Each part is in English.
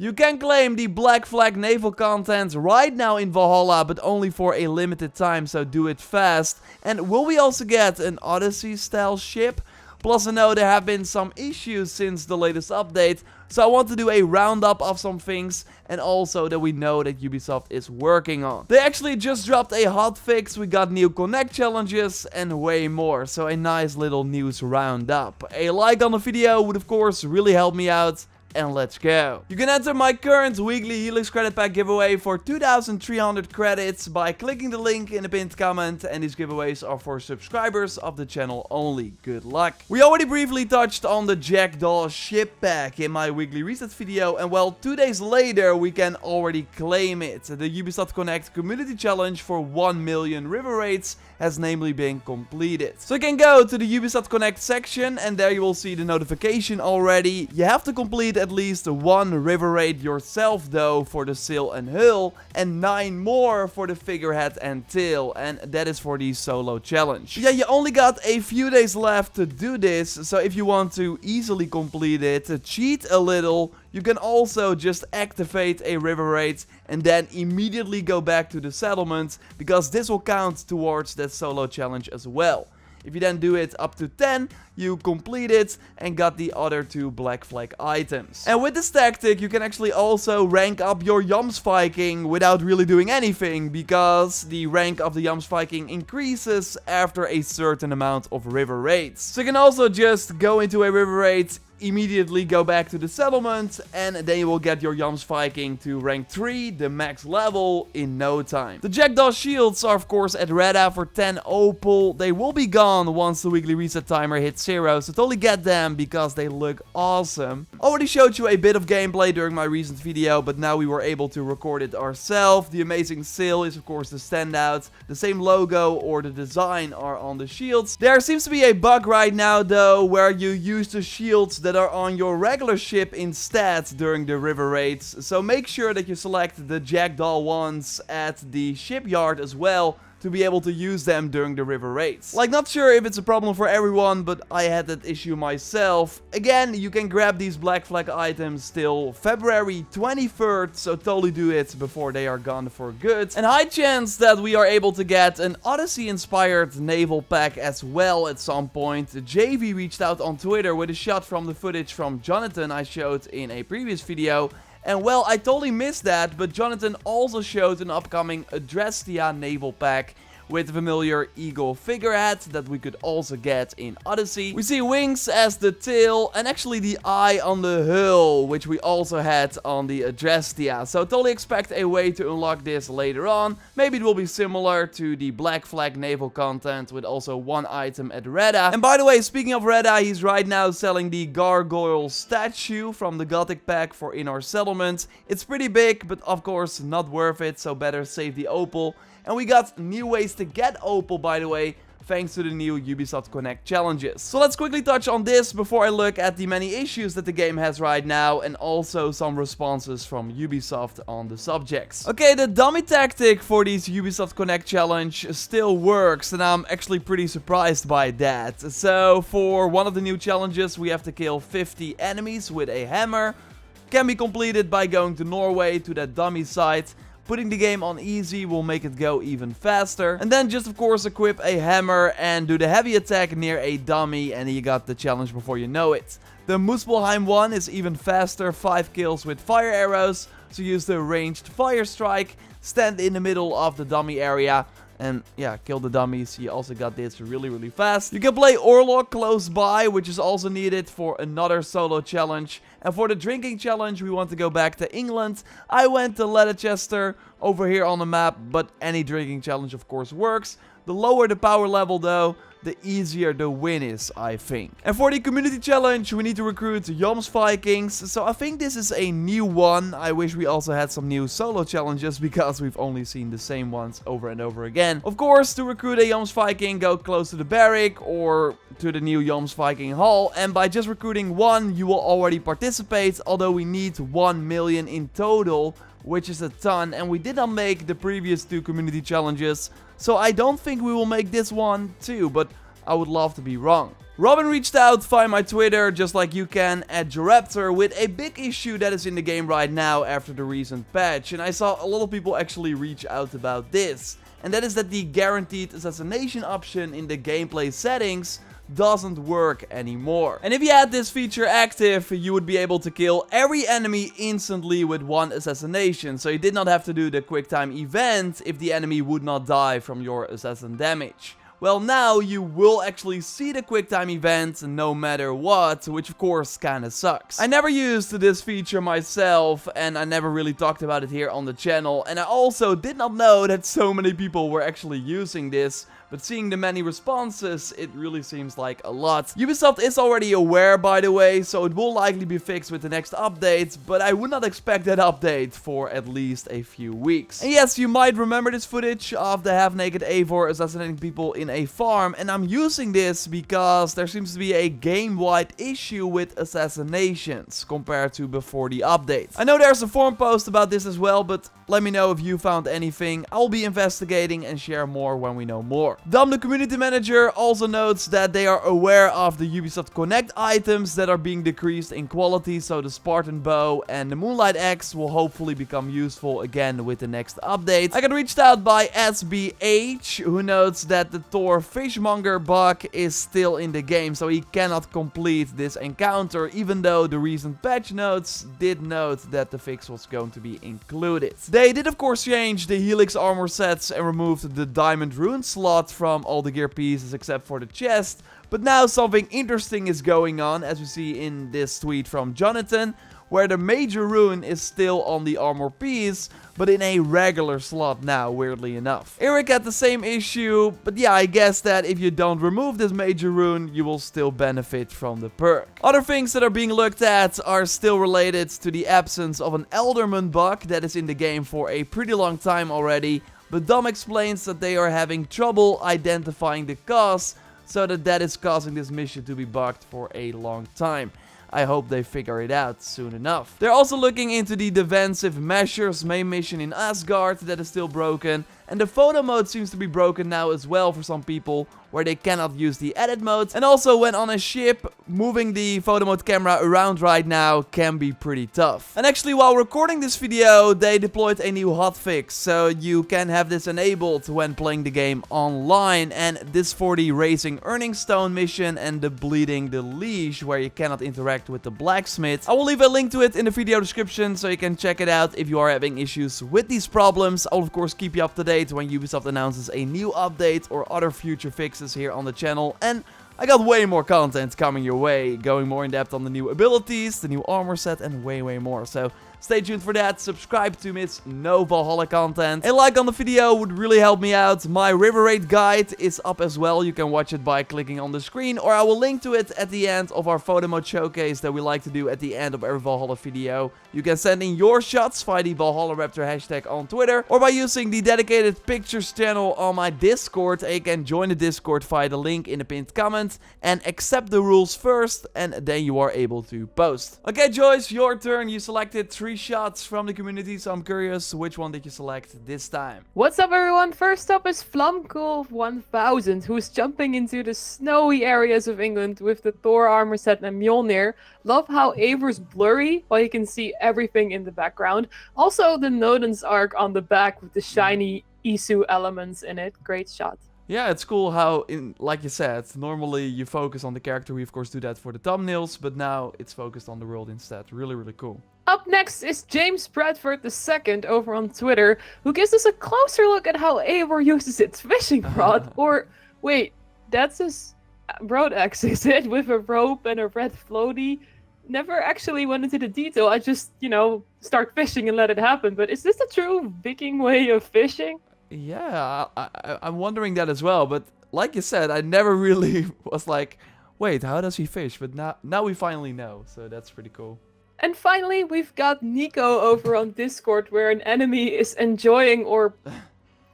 You can claim the Black Flag naval content right now in Valhalla, but only for a limited time, so do it fast. And will we also get an Odyssey style ship? Plus I know there have been some issues since the latest update, so I want to do a roundup of some things and also that we know that Ubisoft is working on. They actually just dropped a hotfix, we got new connect challenges and way more, so a nice little news roundup. A like on the video would of course really help me out. And let's go. You can enter my current weekly Helix credit pack giveaway for 2,300 credits by clicking the link in the pinned comment, and these giveaways are for subscribers of the channel only. Good luck. We already briefly touched on the Jackdaw ship pack in my weekly reset video, and well, 2 days later we can already claim it. The Ubisoft Connect community challenge for 1 million river raids has namely been completed. So you can go to the Ubisoft Connect section and there you will see the notification already. You have to complete at least 1 river raid yourself though for the sail and hull, and 9 more for the figurehead and tail, and that is for the solo challenge. Yeah, you only got a few days left to do this, so if you want to easily complete it, cheat a little, you can also just activate a river raid and then immediately go back to the settlement, because this will count towards that solo challenge as well. If you then do it up to 10, you complete it and got the other 2 Black Flag items. And with this tactic, you can actually also rank up your Viking without really doing anything, because the rank of the Viking increases after a certain amount of river raids. So you can also just go into a river raid, immediately go back to the settlement, and then you will get your Viking to rank 3, the max level, in no time. The Jackdaw shields are of course at Reda for 10 opal. They will be gone once the weekly reset timer hits 0, so totally get them because they look awesome. Already showed you a bit of gameplay during my recent video, but now we were able to record it ourselves. The amazing sail is of course the standout. The same logo or the design are on the shields. There seems to be a bug right now though, where you use the shields that are on your regular ship instead during the river raids, so make sure that you select the Jackdaw ones at the Shipyard as well to be able to use them during the river raids. Like, not sure if it's a problem for everyone, but I had that issue myself. Again, you can grab these Black Flag items till February 23rd, so totally do it before they are gone for good. And high chance that we are able to get an Odyssey-inspired naval pack as well at some point. JV reached out on Twitter with a shot from the footage from Jonathan I showed in a previous video. And well, I totally missed that, but Jonathan also showed an upcoming Adrestia naval pack with the familiar eagle figurehead that we could also get in Odyssey. We see wings as the tail and actually the eye on the hull, which we also had on the Adrestia. So totally expect a way to unlock this later on. Maybe it will be similar to the Black Flag naval content with also 1 item at Reda. And by the way, speaking of Reda, he's right now selling the gargoyle statue from the Gothic pack for in our settlement. It's pretty big, but of course not worth it, so better save the opal. And we got new ways to get opal, by the way, thanks to the new Ubisoft Connect challenges. So let's quickly touch on this before I look at the many issues that the game has right now, and also some responses from Ubisoft on the subjects. Okay, the dummy tactic for these Ubisoft Connect challenge still works, and I'm actually pretty surprised by that. So for one of the new challenges, we have to kill 50 enemies with a hammer. Can be completed by going to Norway to that dummy site. Putting the game on easy will make it go even faster. And then just of course equip a hammer and do the heavy attack near a dummy, and you got the challenge before you know it. The Muspelheim one is even faster, 5 kills with fire arrows. So use the ranged fire strike, stand in the middle of the dummy area, and yeah, kill the dummies. You also got this really fast. You can play Orlog close by, which is also needed for another solo challenge. And for the drinking challenge, we want to go back to England. I went to Leicester over here on the map, but any drinking challenge of course works. The lower the power level though, the easier the win is, I think. And for the community challenge, we need to recruit Vikings. So I think this is a new one. I wish we also had some new solo challenges, because we've only seen the same ones over and over again. Of course, to recruit a Viking, go close to the barrack or to the new Viking hall. And by just recruiting 1, you will already participate, although we need 1 million in total, which is a ton, and we did not make the previous 2 community challenges, so I don't think we will make this one too, but I would love to be wrong. Robin reached out via my Twitter, just like you can, at JorRaptor, with a big issue that is in the game right now after the recent patch, and I saw a lot of people actually reach out about this. And that is that the guaranteed assassination option in the gameplay settings doesn't work anymore. And if you had this feature active, you would be able to kill every enemy instantly with one assassination, so you did not have to do the quick time event if the enemy would not die from your assassin damage. Well, now you will actually see the quick time event no matter what, which of course kinda sucks. I never used this feature myself, and I never really talked about it here on the channel, and I also did not know that so many people were actually using this. But seeing the many responses, it really seems like a lot. Ubisoft is already aware, by the way, so it will likely be fixed with the next update, but I would not expect that update for at least a few weeks. And yes, you might remember this footage of the half-naked Eivor assassinating people in a farm, and I'm using this because there seems to be a game-wide issue with assassinations compared to before the update. I know there's a forum post about this as well, but let me know if you found anything. I'll be investigating and share more when we know more. Dom, the community manager, also notes that they are aware of the Ubisoft Connect items that are being decreased in quality, so the Spartan bow and the Moonlight axe will hopefully become useful again with the next update. I got reached out by SBH, who notes that the Thor fishmonger bug is still in the game, so he cannot complete this encounter, even though the recent patch notes did note that the fix was going to be included. They did of course change the Helix armor sets and removed the diamond rune slot from all the gear pieces except for the chest, but now something interesting is going on, as we see in this tweet from Jonathan, where the major rune is still on the armor piece, but in a regular slot now, weirdly enough. Eric had the same issue, but yeah, I guess that if you don't remove this major rune, you will still benefit from the perk. Other things that are being looked at are still related to the absence of an Elderman bug that is in the game for a pretty long time already, but Dom explains that they are having trouble identifying the cause, so that is causing this mission to be bugged for a long time. I hope they figure it out soon enough. They're also looking into the defensive measures main mission in Asgard that is still broken, and the photo mode seems to be broken now as well for some people, where they cannot use the edit mode. And also when on a ship, moving the photo mode camera around right now can be pretty tough. And actually, while recording this video, they deployed a new hotfix, so you can have this enabled when playing the game online. And this for the Raising Earning Stone mission and the Bleeding the Leash, where you cannot interact with the blacksmith. I will leave a link to it in the video description, so you can check it out if you are having issues with these problems. I'll of course keep you up to date when Ubisoft announces a new update or other future fixes here on the channel. And I got way more content coming your way, going more in depth on the new abilities, the new armor set, and way more. So stay tuned for that. Subscribe to miss no Valhalla content. A like on the video would really help me out. My river raid guide is up as well. You can watch it by clicking on the screen, or I will link to it at the end of our photo mode showcase that we like to do at the end of every Valhalla video. You can send in your shots via the ValhallaRaptor hashtag on Twitter, or by using the dedicated pictures channel on my Discord. You can join the Discord via the link in the pinned comment and accept the rules first, and then you are able to post. Okay, Joyce, your turn. You selected 3 shots from the community, so I'm curious, which one did you select this time? What's up, everyone? First up is Flumcool1000, who's jumping into the snowy areas of England with the Thor armor set and Mjolnir. Love how Eivor's blurry, while you can see everything in the background. Also, the Nodens arc on the back with the shiny Isu elements in it. Great shot. Yeah, it's cool how, like you said, normally you focus on the character. We of course do that for the thumbnails, but now it's focused on the world instead. Really cool. Up next is James Bradford II over on Twitter, who gives us a closer look at how Eivor uses its fishing rod. Or, wait, that's his road axe, is it? With a rope and a red floaty? Never actually went into the detail. I just, start fishing and let it happen. But is this the true Viking way of fishing? Yeah, I'm wondering that as well. But like you said, I never really was like, wait, how does he fish? But now we finally know, so that's pretty cool. And finally, we've got Nico over on Discord, where an enemy is enjoying or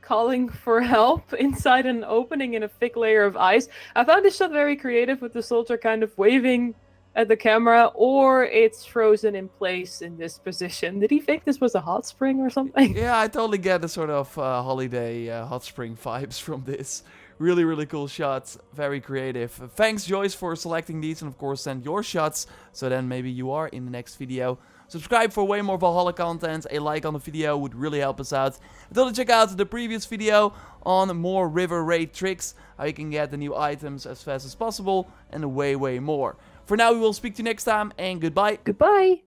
calling for help inside an opening in a thick layer of ice. I found this shot very creative, with the soldier kind of waving at the camera, or it's frozen in place in this position. Did he think this was a hot spring or something? Yeah, I totally get the sort of holiday hot spring vibes from this. Really, really cool shots. Very creative. Thanks, Joyce, for selecting these. And of course, send your shots. So then maybe you are in the next video. Subscribe for way more Valhalla content. A like on the video would really help us out. Don't check out the previous video on more river raid tricks. How you can get the new items as fast as possible. And way, way more. For now, we will speak to you next time. And goodbye. Goodbye.